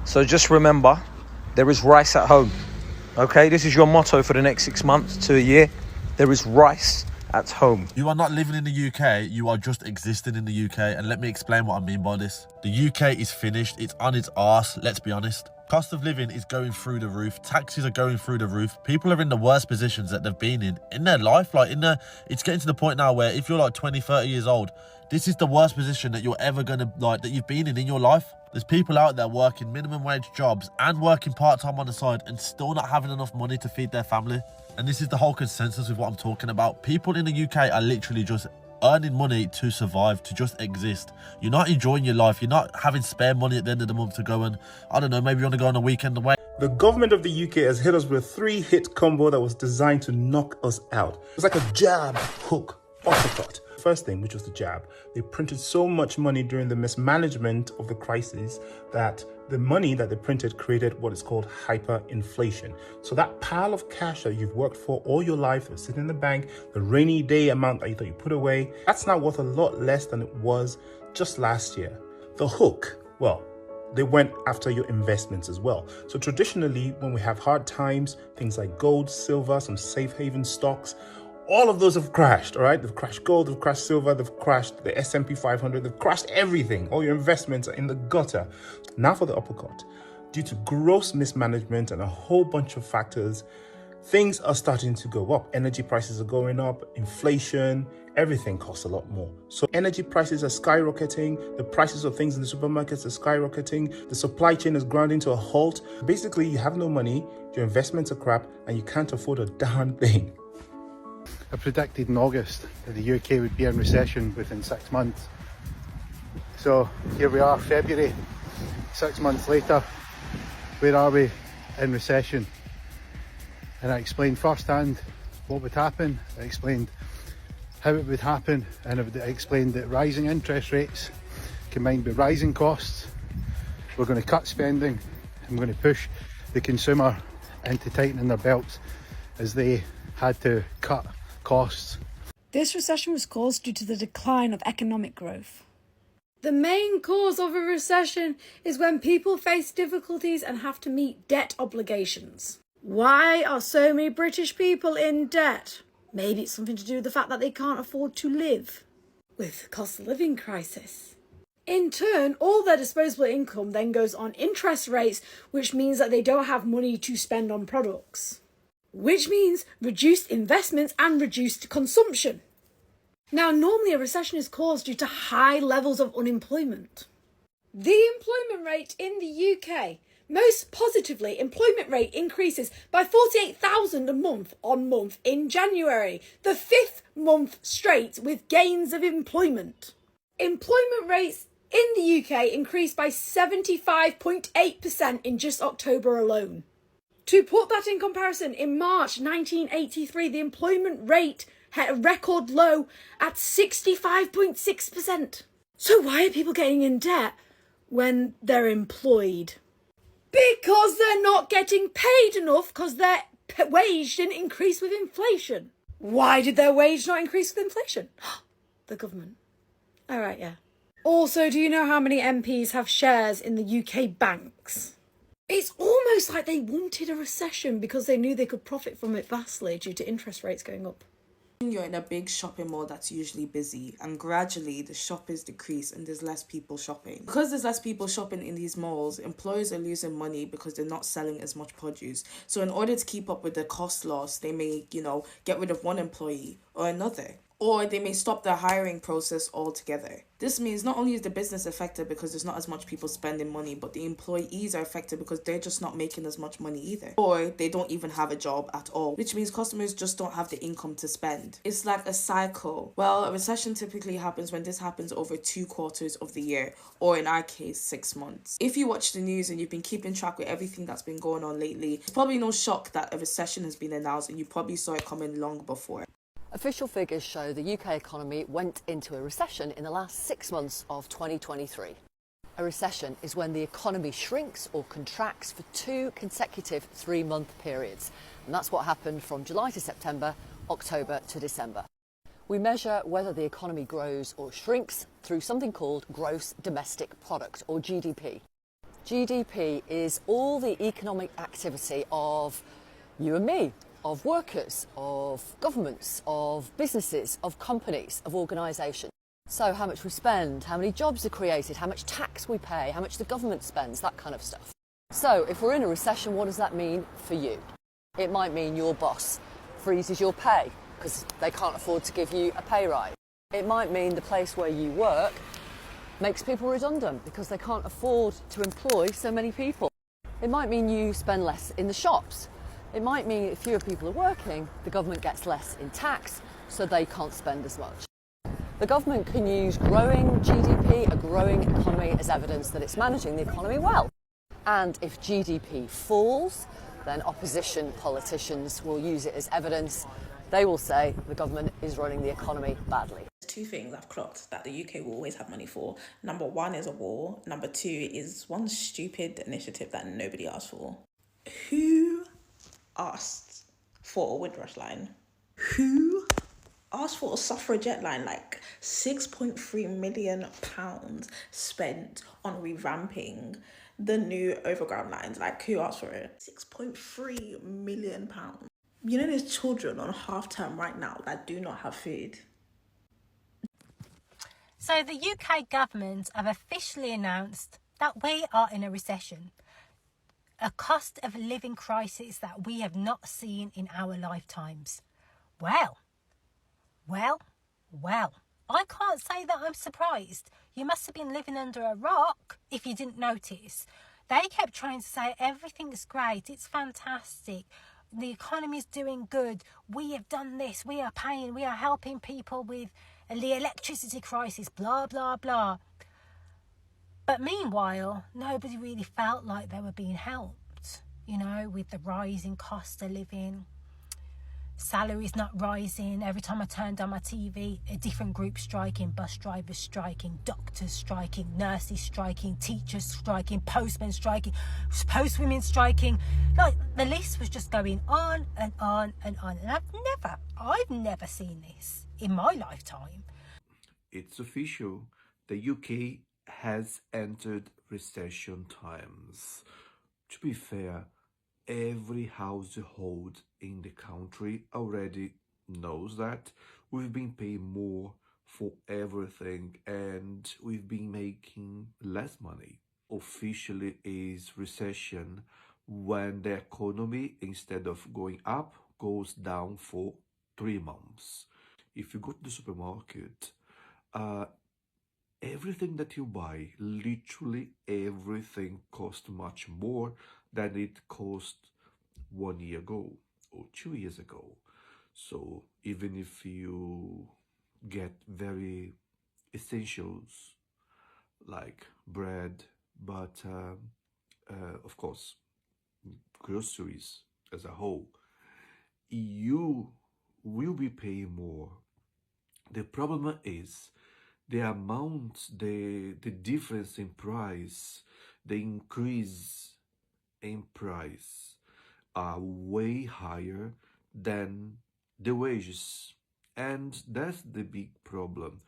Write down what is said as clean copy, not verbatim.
So just remember, there is rice at home. Okay, this is your motto for the next 6 months to a year. There is rice at home. You are not living in the UK, you are just existing in the UK, and let me explain what I mean by this. The UK is finished, it's on its arse, let's be honest. Cost of living is going through the roof, taxes are going through the roof, people are in the worst positions that they've been in their life. It's getting to the point now where if you're like 20, 30 years old, this is the worst position that you're ever gonna, that you've been in your life. There's people out there working minimum wage jobs and working part-time on the side and still not having enough money to feed their family. And this is the whole consensus with what I'm talking about. People in the UK are literally just earning money to survive, to just exist. You're not enjoying your life. You're not having spare money at the end of the month to go and, I don't know, maybe you want to go on a weekend away. The government of the UK has hit us with a 3-hit combo that was designed to knock us out. It's like a jab, hook, uppercut. First thing, which was the jab, they printed so much money during the mismanagement of the crisis that the money that they printed created what is called hyperinflation. So that pile of cash that you've worked for all your life, that's sitting in the bank, the rainy day amount that you thought you put away, that's now worth a lot less than it was just last year. The hook, well, they went after your investments as well. So traditionally, when we have hard times, things like gold, silver, some safe haven stocks, all of those have crashed, all right? They've crashed gold, they've crashed silver, they've crashed the S&P 500, they've crashed everything. All your investments are in the gutter. Now for the uppercut. Due to gross mismanagement and a whole bunch of factors, things are starting to go up. Energy prices are going up, inflation, everything costs a lot more. So energy prices are skyrocketing, the prices of things in the supermarkets are skyrocketing, the supply chain is grounding to a halt. Basically, you have no money, your investments are crap, and you can't afford a darn thing. I predicted in August that the UK would be in recession within 6 months. So here we are, February, 6 months later. Where are we? In recession. And I explained firsthand what would happen. I explained how it would happen, and I explained that rising interest rates combined with rising costs, we're going to cut spending and we're going to push the consumer into tightening their belts as they had to cut costs. This recession was caused due to the decline of economic growth. The main cause of a recession is when people face difficulties and have to meet debt obligations. Why are so many British people in debt? Maybe it's something to do with the fact that they can't afford to live with cost of living crisis. In turn, all their disposable income then goes on interest rates, which means that they don't have money to spend on products, which means reduced investments and reduced consumption. Now, normally a recession is caused due to high levels of unemployment. The employment rate in the UK, most positively, employment rate increases by 48,000 a month on month in January, the 5th month straight with gains of employment. Employment rates in the UK increased by 75.8% in just October alone. To put that in comparison, in March 1983, the employment rate hit a record low at 65.6%. So why are people getting in debt when they're employed? Because they're not getting paid enough because their wage didn't increase with inflation. Why did their wage not increase with inflation? The government. All right, yeah. Also, do you know how many MPs have shares in the UK banks? It's almost like they wanted a recession because they knew they could profit from it vastly due to interest rates going up. You're in a big shopping mall that's usually busy, and gradually the shoppers decrease and there's less people shopping. Because there's less people shopping in these malls, employers are losing money because they're not selling as much produce. So in order to keep up with the cost loss, they may, get rid of one employee or another. Or they may stop the hiring process altogether. This means not only is the business affected because there's not as much people spending money, but the employees are affected because they're just not making as much money either. Or they don't even have a job at all, which means customers just don't have the income to spend. It's like a cycle. Well, a recession typically happens when this happens over 2 quarters of the year, or in our case, 6 months. If you watch the news and you've been keeping track with everything that's been going on lately, it's probably no shock that a recession has been announced and you probably saw it coming long before. Official figures show the UK economy went into a recession in the last 6 months of 2023. A recession is when the economy shrinks or contracts for 2 consecutive 3-month periods. And that's what happened from July to September, October to December. We measure whether the economy grows or shrinks through something called gross domestic product, or GDP. GDP is all the economic activity of you and me, of workers, of governments, of businesses, of companies, of organisations. So how much we spend, how many jobs are created, how much tax we pay, how much the government spends, that kind of stuff. So if we're in a recession, what does that mean for you? It might mean your boss freezes your pay because they can't afford to give you a pay rise. It might mean the place where you work makes people redundant because they can't afford to employ so many people. It might mean you spend less in the shops. It might mean if fewer people are working, the government gets less in tax, so they can't spend as much. The government can use growing GDP, a growing economy, as evidence that it's managing the economy well. And if GDP falls, then opposition politicians will use it as evidence. They will say the government is running the economy badly. Two things I've clocked that the UK will always have money for. Number one is a war. Number two is one stupid initiative that nobody asked for. Who asked for a Windrush line? Who asked for a suffragette line? Like £6.3 million spent on revamping the new overground lines. Like, who asked for it? £6.3 million. You know, there's children on half term right now that do not have food. So the UK government have officially announced that we are in a recession, a cost of living crisis that we have not seen in our lifetimes. Well, I can't say that I'm surprised. You must have been living under a rock if you didn't notice. They kept trying to say everything's great, it's fantastic, the economy's doing good, we have done this, we are paying, we are helping people with the electricity crisis, blah, blah, blah. But meanwhile, nobody really felt like they were being helped, you know, with the rising cost of living. Salaries not rising. Every time I turned on my TV, a different group striking. Bus drivers striking, doctors striking, nurses striking, teachers striking, postmen striking, postwomen striking. Like, the list was just going on and on and on. And I've never seen this in my lifetime. It's official. The UK has entered recession times. To be fair, every household in the country already knows that. We've been paying more for everything and we've been making less money. Officially is recession when the economy, instead of going up, goes down for 3 months. If you go to the supermarket, everything that you buy, literally everything, costs much more than it cost 1 year ago or 2 years ago. So even if you get very essentials like bread, but of course groceries as a whole, you will be paying more. The problem is the amount, the difference in price, the increase in price are way higher than the wages. And that's the big problem.